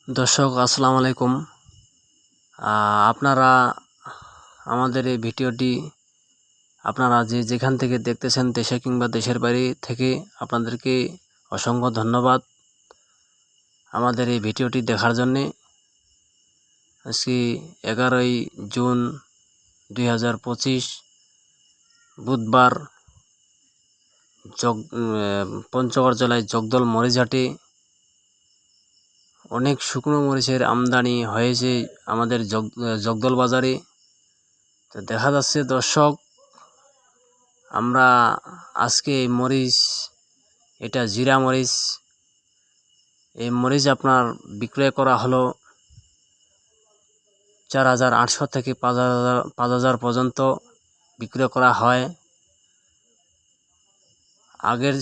দর্শক আসসালামু আলাইকুম। আপনারা আমাদের এই ভিডিওটি আপনারা যেখান থেকে দেখতেছেন, দেশে কিংবা দেশের বাইরে থেকে, আপনাদেরকে অসংখ্য ধন্যবাদ আমাদের এই ভিডিওটি দেখার জন্যে। আজকে 11ই জুন 2025 বুধবার পঞ্চগড় জেলায় জগদল মরিচহাটে অনেক শুকনো মরিচের আমদানি হয়েছে আমাদের জগদল বাজারে। তো দেখা যাচ্ছে দর্শক, আমরা আজকে এই মরিচ, এটা জিরা মরিচ, এই মরিচ আপনার বিক্রয় করা হলো 4,800 থেকে 5,000 পর্যন্ত বিক্রয় করা হয়। আগের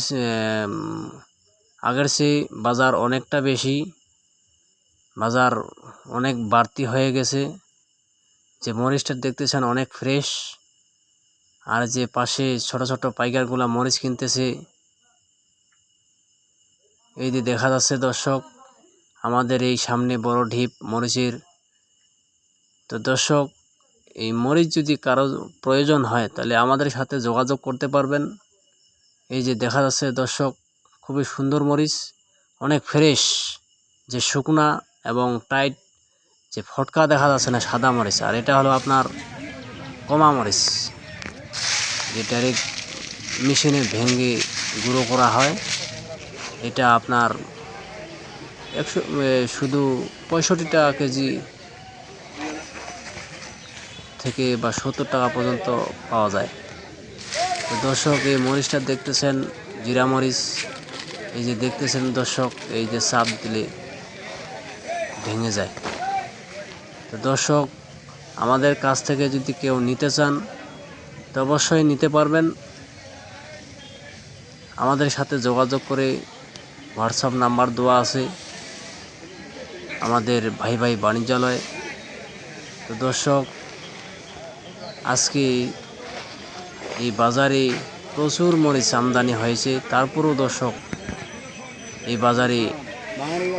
চেয়ে বাজার অনেকটা বেশি, বাজার অনেক বাড়তি হয়ে গেছে। যে মরিচটা দেখতেছেন অনেক ফ্রেশ, আর যে পাশে ছোট ছোট পাইকারগুলা মরিচ কিনতেছে, এই যে দেখা যাচ্ছে দর্শক আমাদের এই সামনে বড় ঢিপ মরিচের। তো দর্শক, এই মরিচ যদি কারো প্রয়োজন হয় তাহলে আমাদের সাথে যোগাযোগ করতে পারবেন। এই যে দেখা যাচ্ছে দর্শক, খুবই সুন্দর মরিচ, অনেক ফ্রেশ, যে শুকনা এবং টাইট, যে ফটকা দেখা যাচ্ছে না সাদা মরিচ। আর এটা হলো আপনার কমা মরিচ, যে ডাইরেক্ট মেশিনে ভেঙে গুঁড়ো করা হয়। এটা আপনার শুধু 65 টাকা কেজি থেকে বা 70 টাকা পর্যন্ত পাওয়া যায়। তো দর্শক, এই মরিচটা দেখতেছেন জিরা মরিচ, এই যে দেখতেছেন দর্শক, এই যে চাপ দিলে ভেঙে যায়। তো দর্শক, আমাদের কাছ থেকে যদি কেউ নিতে চান তো অবশ্যই নিতে পারবেন। আমাদের সাথে যোগাযোগ করে হোয়াটসঅ্যাপ নাম্বার দেওয়া আছে আমাদের ভাই ভাই বাণিজ্যালয়। তো দর্শক, আজকে এই বাজারে প্রচুর মরিচ আমদানি হয়েছে, তারপরও দর্শক এই বাজারে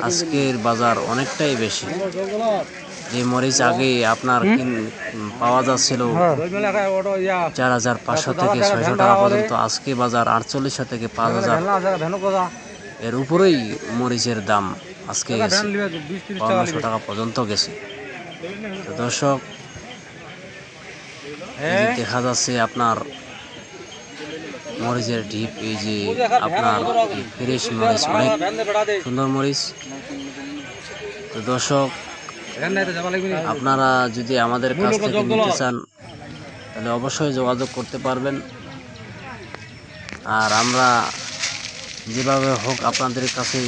আজকের বাজার অনেকটাই বেশি। যে মরিচ আগে আপনার পাওয়া যাচ্ছিল 4,500 থেকে 600 টাকা পর্যন্ত, আজকে বাজার 4800 থেকে 5,000 এর উপরেই মরিচের দাম আজকে গেছে, 500 টাকা পর্যন্ত গেছে। তো দর্শক, দেখা যাচ্ছে আপনার মরিচের ঢিপ, এই যে আপনার ফ্রেশ মরিচ, অনেক সুন্দর মরিচ। তো দর্শক, আপনারা যদি আমাদের কাছ থেকে নিতে চান তাহলে অবশ্যই যোগাযোগ করতে পারবেন। আর আমরা যেভাবে হোক আপনাদের কাছে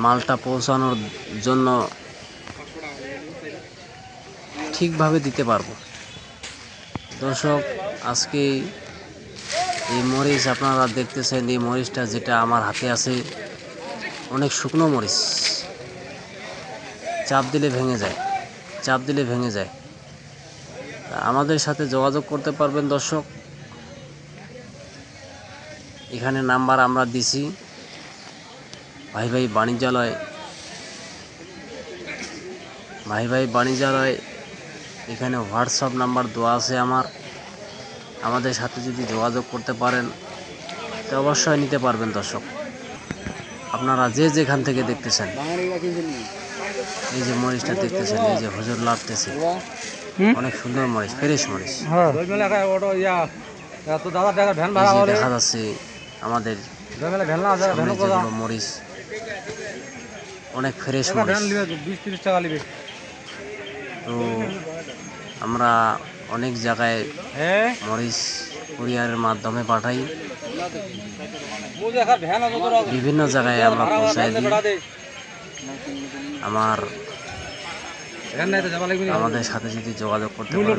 মালটা পৌঁছানোর জন্য ঠিকভাবে দিতে পারবো। দর্শক, আজকে এই মরিচ আপনারা দেখতেছেন, এই মরিচটা যেটা আমার হাতে আছে অনেক শুকনো মরিচ, চাপ দিলে ভেঙে যায়, চাপ দিলে ভেঙে যায়। আমাদের সাথে যোগাযোগ করতে পারবেন দর্শক। এখানে নাম্বার আমরা দিছি, ভাই ভাই বাণিজ্যালয়, ভাই ভাই বাণিজ্যালয়, এখানে হোয়াটসঅ্যাপ নাম্বার দেওয়া আছে আমাদের সাথে যদি যোগাযোগ করতে পারেন তো অবশ্যই নিতে পারবেন দর্শক। আপনারা যেখান থেকে দেখতেছেন, এই যে মরিচটা দেখতেছেন, এই যে হুজুর লাড়তেছে, অনেক সুন্দর মরিচ, ফ্রেশ মরিচ। দেখা যাচ্ছে আমাদের যেগুলো মরিচ অনেক ফ্রেশ মরিচ। তো আমরা অনেক জায়গায় মরিচ কুরিয়ারের মাধ্যমে পাঠাই, বিভিন্ন জায়গায় আমরা পৌঁছাই দিই। আমাদের সাথে যদি যোগাযোগ করতে পারেন।